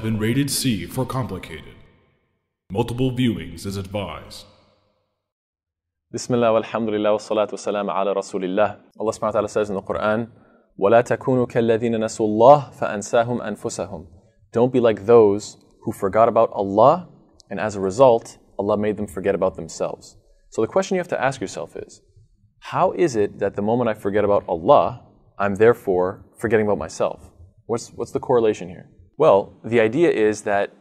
been rated C for complicated. Multiple viewings is advised. Bismillah walhamdulillah wa salatu wa salam ala rasulillah. Allah subhanahu wa ta'ala says in the Quran, وَلَا تَكُونُوا كَالَّذِينَ نَسُوا اللَّهَ فَأَنْسَاهُمْ أَنفُسَهُم. Don't be like those who forgot about Allah, and as a result, Allah made them forget about themselves. So the question you have to ask yourself is, how is it that the moment I forget about Allah, I'm therefore forgetting about myself? What's the correlation here? Well, the idea is that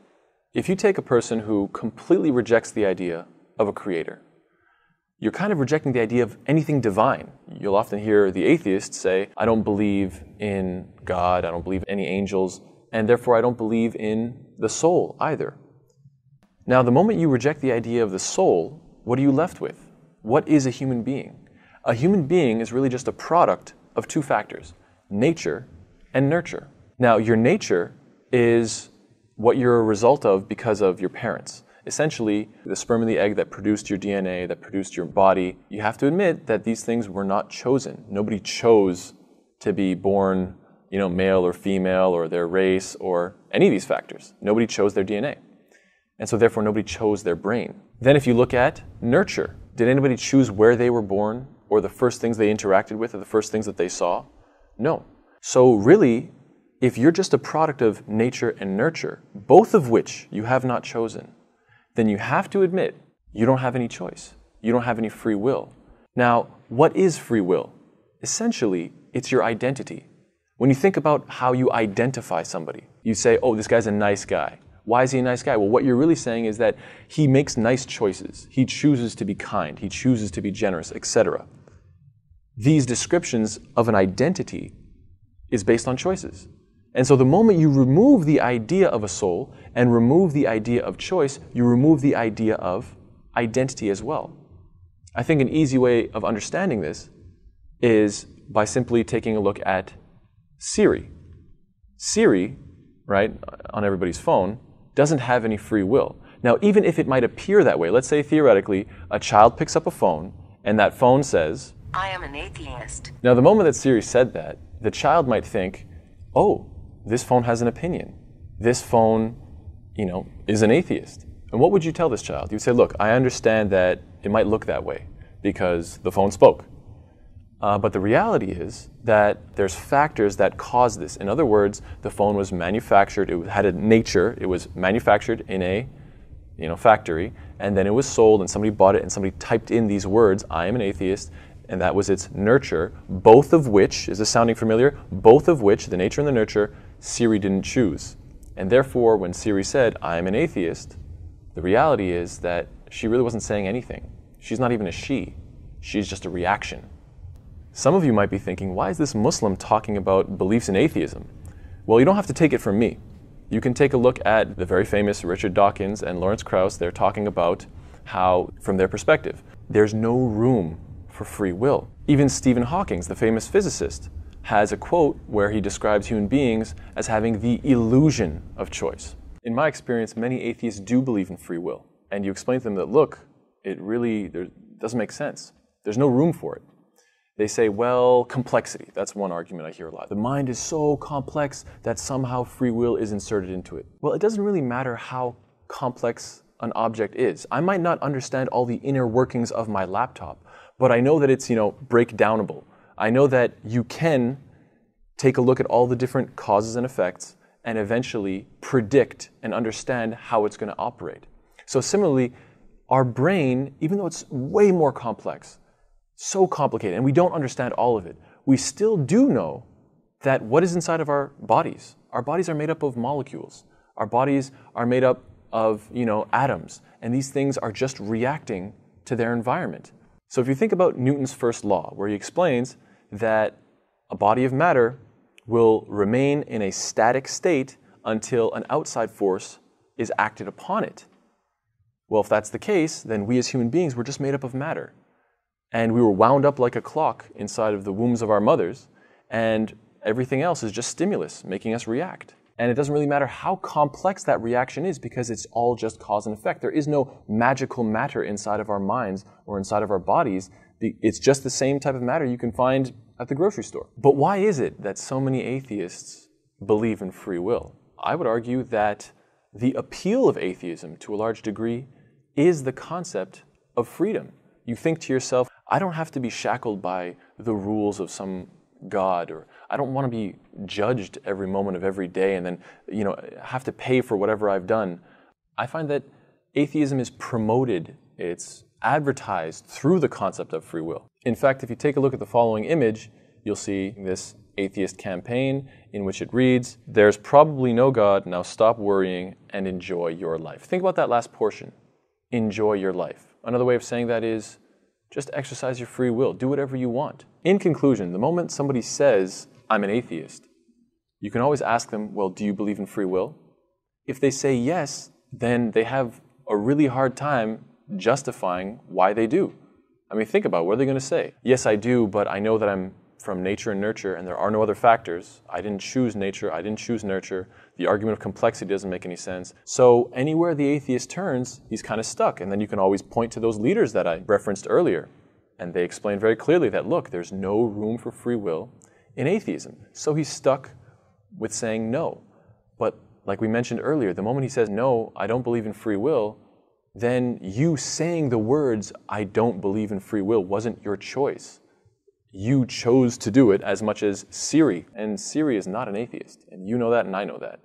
if you take a person who completely rejects the idea of a creator, you're kind of rejecting the idea of anything divine. You'll often hear the atheists say, I don't believe in God, I don't believe in any angels, and therefore I don't believe in the soul either. Now, the moment you reject the idea of the soul, what are you left with? What is a human being? A human being is really just a product of two factors, nature and nurture. Now, your nature is what you're a result of because of your parents. Essentially, the sperm and the egg that produced your DNA, that produced your body. You have to admit that these things were not chosen. Nobody chose to be born, male or female or their race or any of these factors. Nobody chose their DNA. And so therefore nobody chose their brain. Then if you look at nurture, did anybody choose where they were born or the first things they interacted with or the first things that they saw? No. So really, if you're just a product of nature and nurture, both of which you have not chosen, then you have to admit you don't have any choice. You don't have any free will. Now, what is free will? Essentially, it's your identity. When you think about how you identify somebody, you say, oh, this guy's a nice guy. Why is he a nice guy? Well, what you're really saying is that he makes nice choices. He chooses to be kind. He chooses to be generous, etc. These descriptions of an identity is based on choices. And so the moment you remove the idea of a soul and remove the idea of choice, you remove the idea of identity as well. I think an easy way of understanding this is by simply taking a look at Siri. Siri, right, on everybody's phone, doesn't have any free will. Now, even if it might appear that way, let's say theoretically, a child picks up a phone and that phone says, I am an atheist. Now, the moment that Siri said that, the child might think, oh, this phone has an opinion. This phone, is an atheist. And what would you tell this child? You would say, look, I understand that it might look that way because the phone spoke. But the reality is that there's factors that cause this. In other words, the phone was manufactured, it had a nature, it was manufactured in a factory, and then it was sold and somebody bought it and somebody typed in these words, I am an atheist, and that was its nurture, both of which, is this sounding familiar? Both of which, the nature and the nurture, Siri didn't choose. And therefore, when Siri said, I am an atheist, the reality is that she really wasn't saying anything. She's not even a she. She's just a reaction. Some of you might be thinking, why is this Muslim talking about beliefs in atheism? Well, you don't have to take it from me. You can take a look at the very famous Richard Dawkins and Lawrence Krauss. They're talking about how, from their perspective, there's no room for free will. Even Stephen Hawking, the famous physicist, has a quote where he describes human beings as having the illusion of choice. In my experience, many atheists do believe in free will. And you explain to them that, look, it really doesn't make sense. There's no room for it. They say, well, complexity. That's one argument I hear a lot. The mind is so complex that somehow free will is inserted into it. Well, it doesn't really matter how complex an object is. I might not understand all the inner workings of my laptop, but I know that it's, breakdownable. I know that you can take a look at all the different causes and effects and eventually predict and understand how it's going to operate. So similarly, our brain, even though it's way more complex, so complicated, and we don't understand all of it, we still do know that what is inside of our bodies are made up of molecules. Our bodies are made up of, atoms, and these things are just reacting to their environment. So if you think about Newton's first law, where he explains that a body of matter will remain in a static state until an outside force is acted upon it. Well, if that's the case, then we as human beings were just made up of matter. And we were wound up like a clock inside of the wombs of our mothers, and everything else is just stimulus, making us react. And it doesn't really matter how complex that reaction is because it's all just cause and effect. There is no magical matter inside of our minds or inside of our bodies. It's just the same type of matter you can find at the grocery store. But why is it that so many atheists believe in free will? I would argue that The appeal of atheism, to a large degree, is the concept of freedom. You think to yourself, I don't have to be shackled by the rules of some God, or I don't want to be judged every moment of every day and then, have to pay for whatever I've done. I find that atheism is promoted, it's advertised through the concept of free will. In fact, if you take a look at the following image, you'll see this atheist campaign in which it reads, "There's probably no God, now stop worrying and enjoy your life." Think about that last portion. Enjoy your life. Another way of saying that is just exercise your free will. Do whatever you want. In conclusion, the moment somebody says, I'm an atheist, you can always ask them, well, do you believe in free will? If they say yes, then they have a really hard time justifying why they do. I mean, think about it. What are they going to say? Yes, I do, but I know that I'm from nature and nurture, and there are no other factors. I didn't choose nature, I didn't choose nurture. The argument of complexity doesn't make any sense. So anywhere the atheist turns, he's kind of stuck. And then you can always point to those leaders that I referenced earlier. And they explain very clearly that, look, there's no room for free will in atheism. So he's stuck with saying no. But like we mentioned earlier, the moment he says, no, I don't believe in free will, then you saying the words, I don't believe in free will, wasn't your choice. You chose to do it as much as Siri, and Siri is not an atheist, and you know that and I know that.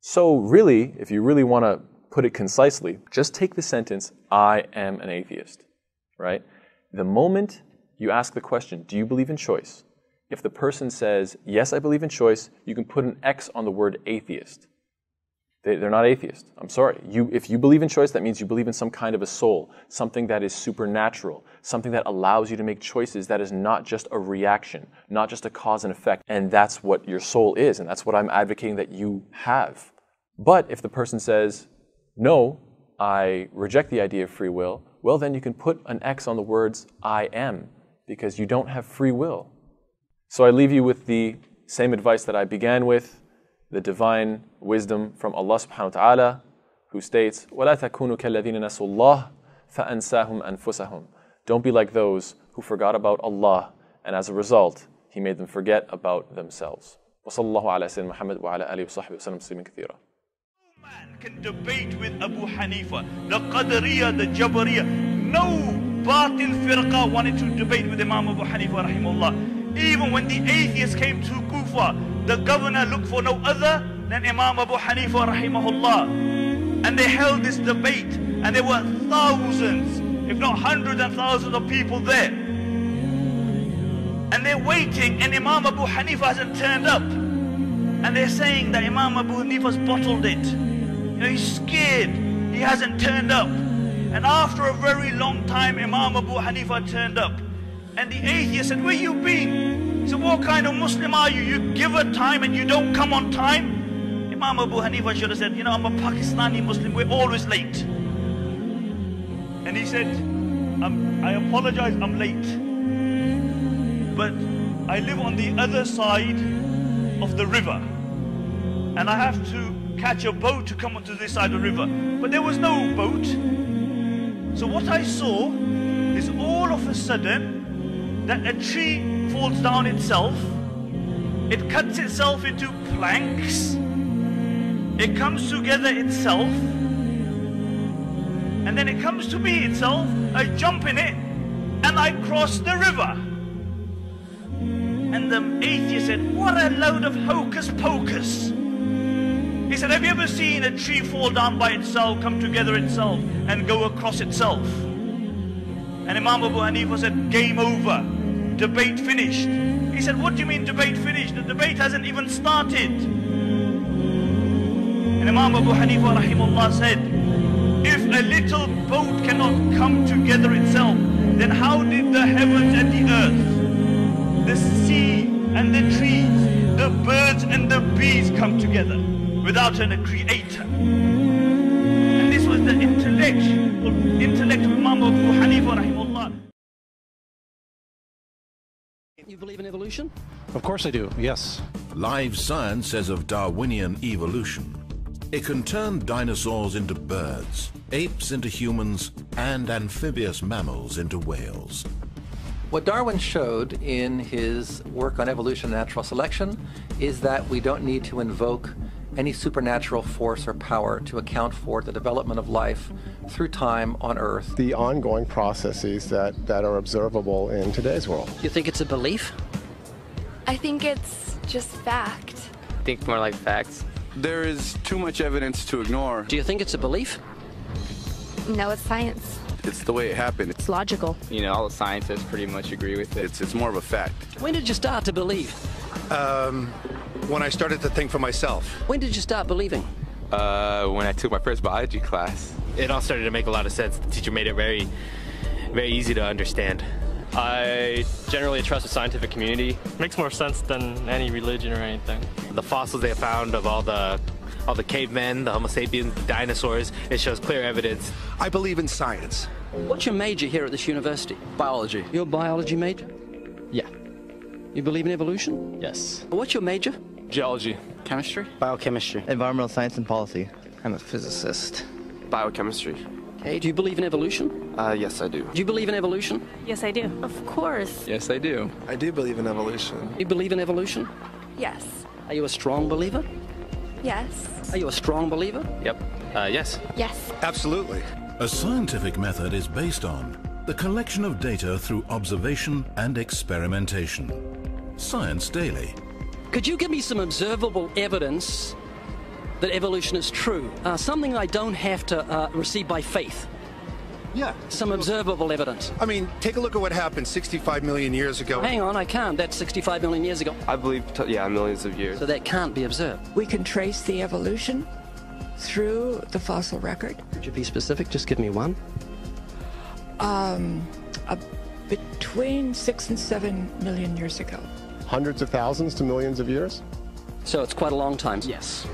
So really, if you really want to put it concisely, just take the sentence, I am an atheist, right? The moment you ask the question, do you believe in choice? If the person says, yes, I believe in choice, you can put an X on the word atheist. They're not atheists. I'm sorry. If you believe in choice, that means you believe in some kind of a soul, something that is supernatural, something that allows you to make choices that is not just a reaction, not just a cause and effect. And that's what your soul is, and that's what I'm advocating that you have. But if the person says, no, I reject the idea of free will, well, then you can put an X on the words I am, because you don't have free will. So I leave you with the same advice that I began with, the divine wisdom from Allah subhanahu wa ta'ala, who states, وَلَا تَكُونُوا كَالَّذِينَ نَسُوا اللَّهَ فَأَنْسَاهُمْ أَنفُسَهُم. Don't be like those who forgot about Allah, and as a result, He made them forget about themselves. وَصَلَّى اللَّهُ عَلَى سَيِّدِنَا مُحَمَّدٍ وَعَلَى آلِهِ وَصَحْبِهِ وَسَلَّمَ تَسْلِيمًا كَثِيرًا. No man can debate with Abu Hanifa, the Qadariyah, the Jabariyah. No Batil Firqa wanted to debate with Imam Abu Hanifa rahimahullah. Even when the atheists came to Kufa, the governor looked for no other than Imam Abu Hanifa rahimahullah. And they held this debate, and there were thousands, if not hundreds and thousands of people there. And they're waiting, and Imam Abu Hanifa hasn't turned up. And they're saying that Imam Abu Hanifa's bottled it. He's scared, he hasn't turned up. And after a very long time, Imam Abu Hanifa turned up. And the atheist said, where you been? He said, what kind of Muslim are you? You give a time and you don't come on time? Imam Abu Hanifa should have said, I'm a Pakistani Muslim, we're always late. And he said, I apologize, I'm late. But I live on the other side of the river. And I have to catch a boat to come onto this side of the river. But there was no boat. So what I saw is all of a sudden, that a tree falls down itself, it cuts itself into planks, it comes together itself, and then it comes to me itself, I jump in it, and I cross the river. And the atheist said, what a load of hocus pocus. He said, have you ever seen a tree fall down by itself, come together itself, and go across itself? And Imam Abu Hanifa said, game over, debate finished. He said, what do you mean debate finished? The debate hasn't even started. And Imam Abu Hanifa rahimahullah said, if a little boat cannot come together itself, then how did the heavens and the earth, the sea and the trees, the birds and the bees come together without a creator? And this was the intellect of Imam Abu Hanifa rahimahullah. You believe in evolution? Of course I do, yes. Live science says of Darwinian evolution, it can turn dinosaurs into birds, apes into humans, and amphibious mammals into whales. What Darwin showed in his work on evolution and natural selection is that we don't need to invoke any supernatural force or power to account for the development of life through time on Earth. The ongoing processes that are observable in today's world. Do you think it's a belief? I think it's just fact. I think more like facts. There is too much evidence to ignore. Do you think it's a belief? No, it's science. It's the way it happened. It's logical. You know, all the scientists pretty much agree with it. It's more of a fact. When did you start to believe? When I started to think for myself. When did you start believing? When I took my first biology class. It all started to make a lot of sense. The teacher made it very, very easy to understand. I generally trust the scientific community. Makes more sense than any religion or anything. The fossils they found of all the cavemen, the Homo sapiens, dinosaurs, it shows clear evidence. I believe in science. What's your major here at this university? Biology. Your biology major? Yeah. You believe in evolution? Yes. What's your major? Geology. Chemistry? Biochemistry. Environmental science and policy. I'm a physicist. Biochemistry. Okay, do you believe in evolution? Yes, I do. Do you believe in evolution? Yes, I do. Of course. Yes, I do. I do believe in evolution. You believe in evolution? Yes. Are you a strong believer? Yes. Are you a strong believer? Yep. Yes. Yes. Absolutely. A scientific method is based on the collection of data through observation and experimentation. Science Daily. Could you give me some observable evidence that evolution is true? Something I don't have to receive by faith. Yeah. Some observable evidence. I mean, take a look at what happened 65 million years ago. Hang on, I can't. That's 65 million years ago. I believe, millions of years. So that can't be observed. We can trace the evolution through the fossil record. Could you be specific? Just give me one. Between 6 and 7 million years ago. Hundreds of thousands to millions of years? So it's quite a long time. Yes.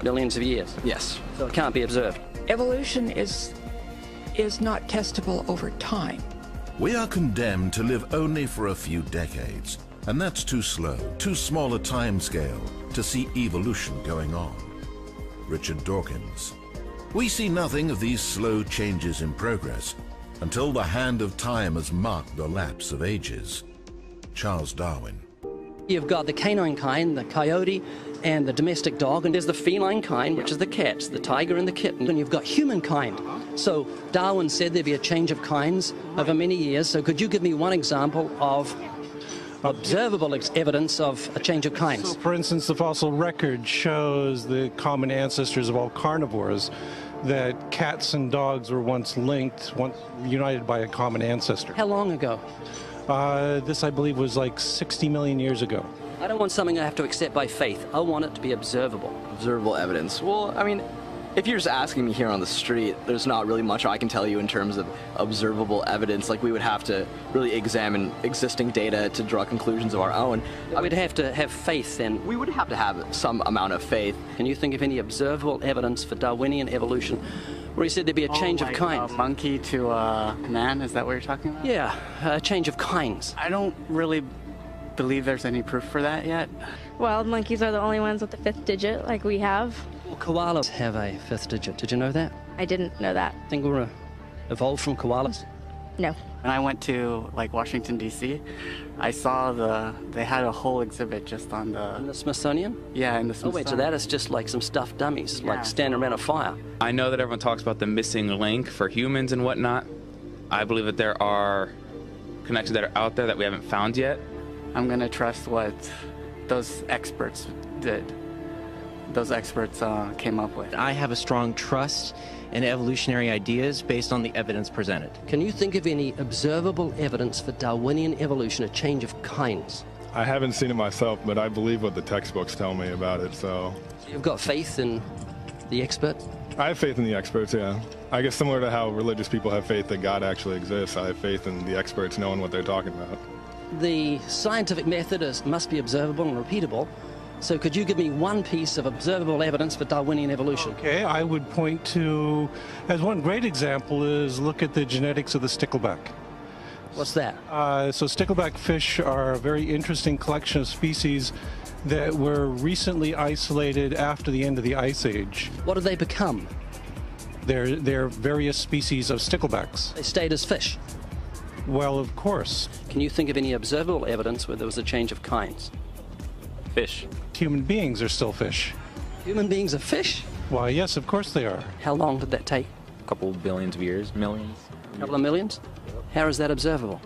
Millions of years. Yes. So it can't be observed. Evolution is not testable over time. We are condemned to live only for a few decades, and that's too slow, too small a time scale to see evolution going on. Richard Dawkins. We see nothing of these slow changes in progress until the hand of time has marked the lapse of ages. Charles Darwin. You've got the canine kind, the coyote, and the domestic dog, and there's the feline kind, which is the cats, the tiger and the kitten, and you've got humankind. So Darwin said there'd be a change of kinds over many years, so could you give me one example of observable evidence of a change of kinds? So, for instance, the fossil record shows the common ancestors of all carnivores, that cats and dogs were once linked, once united by a common ancestor. How long ago? This, I believe, was like 60 million years ago. I don't want something I have to accept by faith. I want it to be observable. Observable evidence. Well, I mean, if you're just asking me here on the street, there's not really much I can tell you in terms of observable evidence. Like, we would have to really examine existing data to draw conclusions of our own. We'd have to have faith then. We would have to have some amount of faith. Can you think of any observable evidence for Darwinian evolution where he said there'd be a change of kinds? Monkey to man, is that what you're talking about? Yeah, a change of kinds. I don't really believe there's any proof for that yet. Wild monkeys are the only ones with the 5th digit, like we have. Well, koalas have a 5th digit. Did you know that? I didn't know that. Think we're evolved from koalas? No. When I went to Washington D.C., I saw they had a whole exhibit just on In the Smithsonian? Yeah, in the Smithsonian. Oh wait, so that is just like some stuffed dummies, like standing around a fire. I know that everyone talks about the missing link for humans and whatnot. I believe that there are connections that are out there that we haven't found yet. I'm going to trust what those experts did. Those experts came up with. I have a strong trust in evolutionary ideas based on the evidence presented. Can you think of any observable evidence for Darwinian evolution, a change of kinds? I haven't seen it myself, but I believe what the textbooks tell me about it, so... You've got faith in the expert? I have faith in the experts, yeah. I guess similar to how religious people have faith that God actually exists, I have faith in the experts knowing what they're talking about. The scientific method must be observable and repeatable. So could you give me one piece of observable evidence for Darwinian evolution? Okay, I would point to, as one great example is look at the genetics of the stickleback. What's that? So stickleback fish are a very interesting collection of species that were recently isolated after the end of the Ice Age. What did they become? They're various species of sticklebacks. They stayed as fish? Well, of course. Can you think of any observable evidence where there was a change of kinds? Fish. Human beings are still fish. Human beings are fish? Why, yes, of course they are. How long did that take? A couple billions of years, millions. A couple of millions? How is that observable?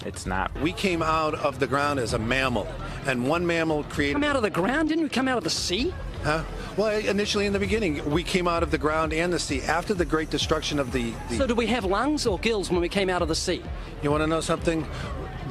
It's not. We came out of the ground as a mammal, and one mammal created... Come out of the ground? Didn't we come out of the sea? Huh? Well, initially in the beginning, we came out of the ground and the sea. After the great destruction of the... So did we have lungs or gills when we came out of the sea? You want to know something?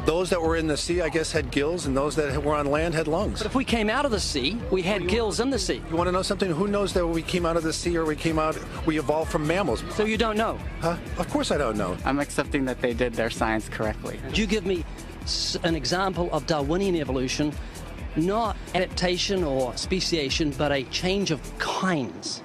Those that were in the sea, I guess, had gills, and those that were on land had lungs. But if we came out of the sea, we had gills in the sea. You want to know something? Who knows that we came out of the sea or we evolved from mammals? So you don't know? Huh? Of course I don't know. I'm accepting that they did their science correctly. Could you give me an example of Darwinian evolution, not adaptation or speciation, but a change of kinds?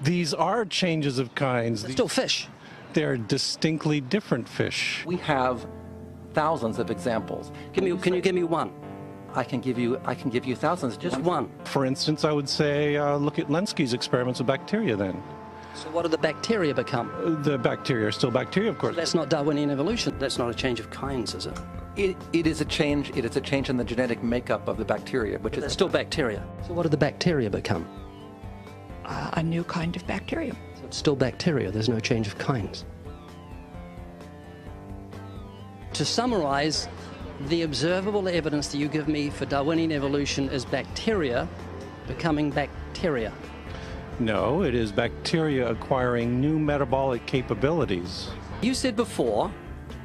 These are changes of kinds. They're still fish. They're distinctly different fish. We have thousands of examples. Can you give me one? I can give you thousands. Just one. For instance, I would say look at Lenski's experiments with bacteria then. So what do the bacteria become? The bacteria are still bacteria, of course. So that's not Darwinian evolution. That's not a change of kinds, is it? It is a change. It is a change in the genetic makeup of the bacteria, which is still bacteria. So what do the bacteria become? A new kind of bacterium. So it's still bacteria. There's no change of kinds. To summarize, the observable evidence that you give me for Darwinian evolution is bacteria becoming bacteria. No, it is bacteria acquiring new metabolic capabilities. You said before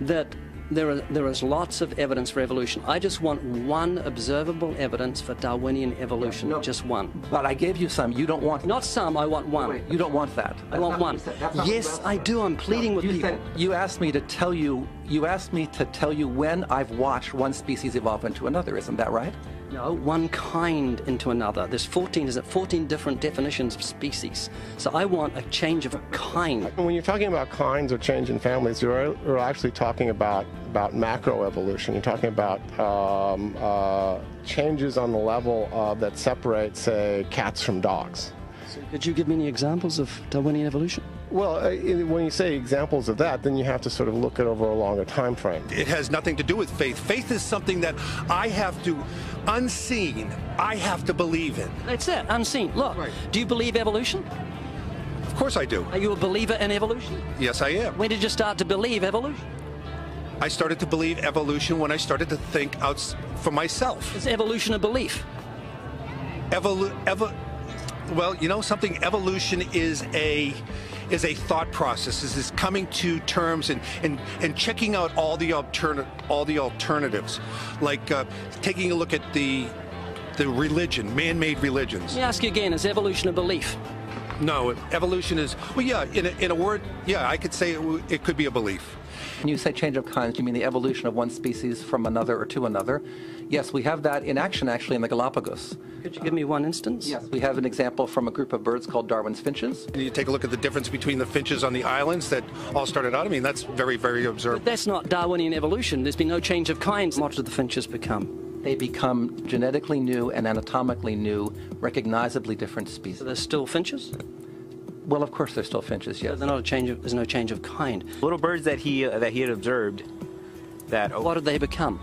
that there is lots of evidence for evolution. I just want one observable evidence for Darwinian evolution, just one. But I gave you some. You don't want... Not some, I want one. Wait, you don't want that. I want one. Yes, I do. I'm pleading with people. You asked me to tell you when I've watched one species evolve into another. Isn't that right? No, one kind into another. There's 14 different definitions of species. So I want a change of kind. When you're talking about kinds or change in families, you're actually talking about macroevolution. You're talking about changes on the level that separate, say, cats from dogs. So could you give me any examples of Darwinian evolution? Well, when you say examples of that, then you have to sort of look at over a longer time frame. It has nothing to do with faith. Faith is something that I have to, unseen, I have to believe in. That's it, unseen. Look, do you believe evolution? Of course I do. Are you a believer in evolution? Yes, I am. When did you start to believe evolution? I started to believe evolution when I started to think out for myself. Is evolution a belief? Well, you know something? Evolution is a thought process. Is coming to terms and checking out all the alternatives, like taking a look at the religion, man-made religions. Let me ask you again: is evolution a belief? No, evolution is, well, yeah. In a word, yeah, I could say it could be a belief. When you say change of kinds, do you mean the evolution of one species from another or to another? Yes, we have that in action, actually, in the Galapagos. Could you give me one instance? Yes, we have an example from a group of birds called Darwin's finches. You take a look at the difference between the finches on the islands that all started out. I mean, that's very, very observable. But that's not Darwinian evolution. There's been no change of kinds. What do the finches become? They become genetically new and anatomically new, recognizably different species. So they're still finches? Well, of course, they're still finches, yes. So there's no change of kind. Little birds that he had observed. What did they become?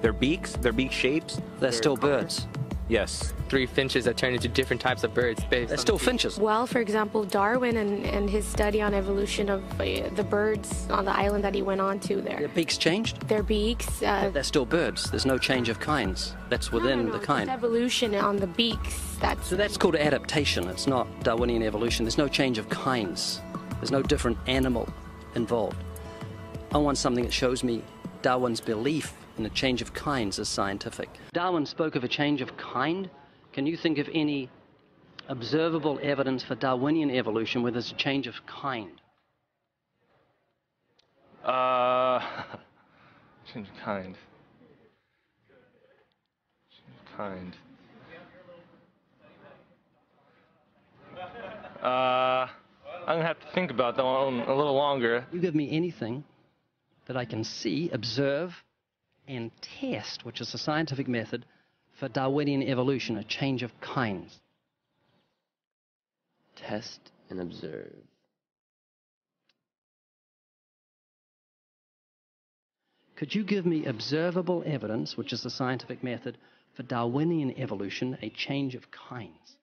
Their beak shapes. They're still birds. Yes. 3 finches that turn into different types of birds. They're still finches. Well, for example, Darwin and his study on evolution of the birds on the island that he went on to there. Their beaks changed? Their beaks. They're still birds. There's no change of kinds. That's within the kind. It's evolution on the beaks. So that's called adaptation. It's not Darwinian evolution. There's no change of kinds. There's no different animal involved. I want something that shows me Darwin's belief in a change of kinds is scientific. Darwin spoke of a change of kind. Can you think of any observable evidence for Darwinian evolution where there's a change of kind? Change of kind. Change of kind. I'm gonna have to think about that one a little longer. You give me anything that I can see, observe, and test, which is a scientific method for Darwinian evolution, a change of kinds. Test and observe. Could you give me observable evidence, which is the scientific method, for Darwinian evolution a change of kinds?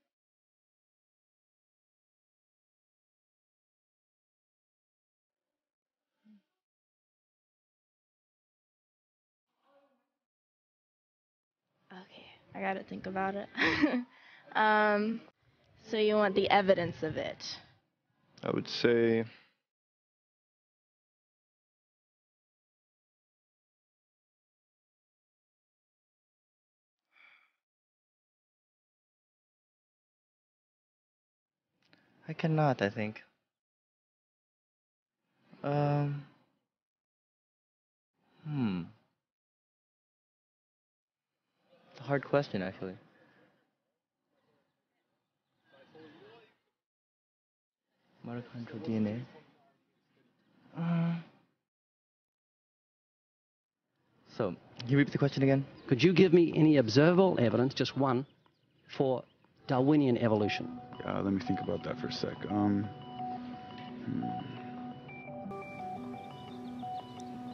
Okay, I gotta think about it. So you want the evidence of it? I would say I cannot, I think. It's a hard question, actually. Mitochondrial DNA. So, can you repeat the question again? Could you give me any observable evidence, just one, for Darwinian evolution? Let me think about that for a sec.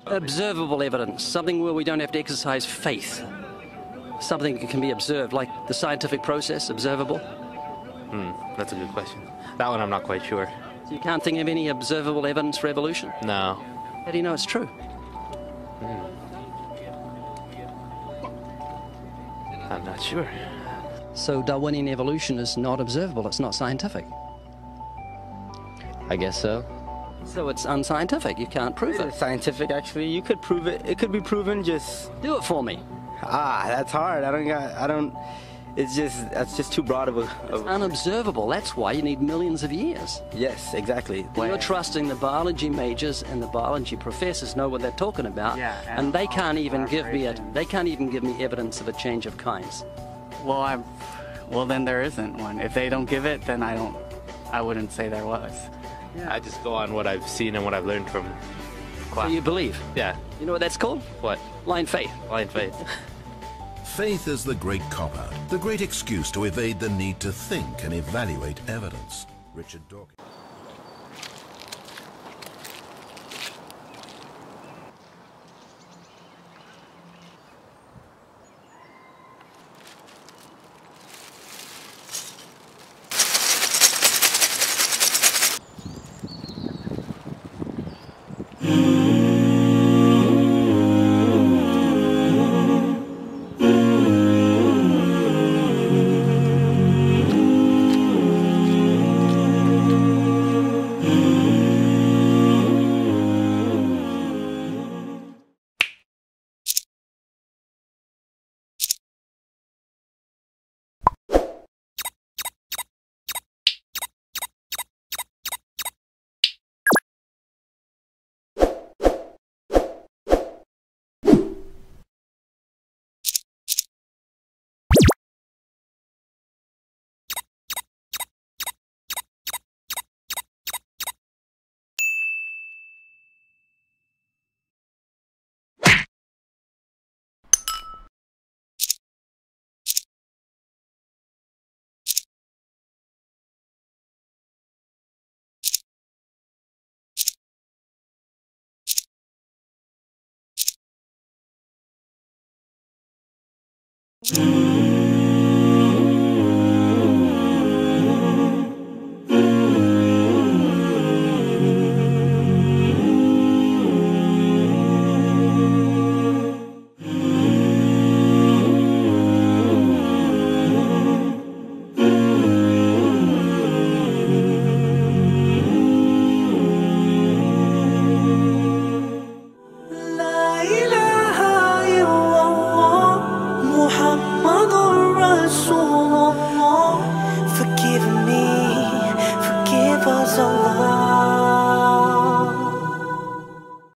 Observable evidence, something where we don't have to exercise faith. Something that can be observed, like the scientific process, observable. That's a good question. That one I'm not quite sure. So you can't think of any observable evidence for evolution? No. How do you know it's true? I'm not sure. So Darwinian evolution is not observable, it's not scientific. I guess so. So it's unscientific, you can't prove it. It's scientific, actually. You could prove it. It could be proven, just... Do it for me. That's hard. That's just too broad of a... It's unobservable, that's why you need millions of years. Yes, exactly. You're trusting the biology majors and the biology professors know what they're talking about, and they can't even give me evidence of a change of kinds. Well, then there isn't one. If they don't give it, then I wouldn't say there was. Yeah. I just go on what I've seen and what I've learned from class. So you believe? Yeah. You know what that's called? What? Blind faith. Blind faith. Faith is the great cop-out, the great excuse to evade the need to think and evaluate evidence. Richard Dawkins. Mm-hmm.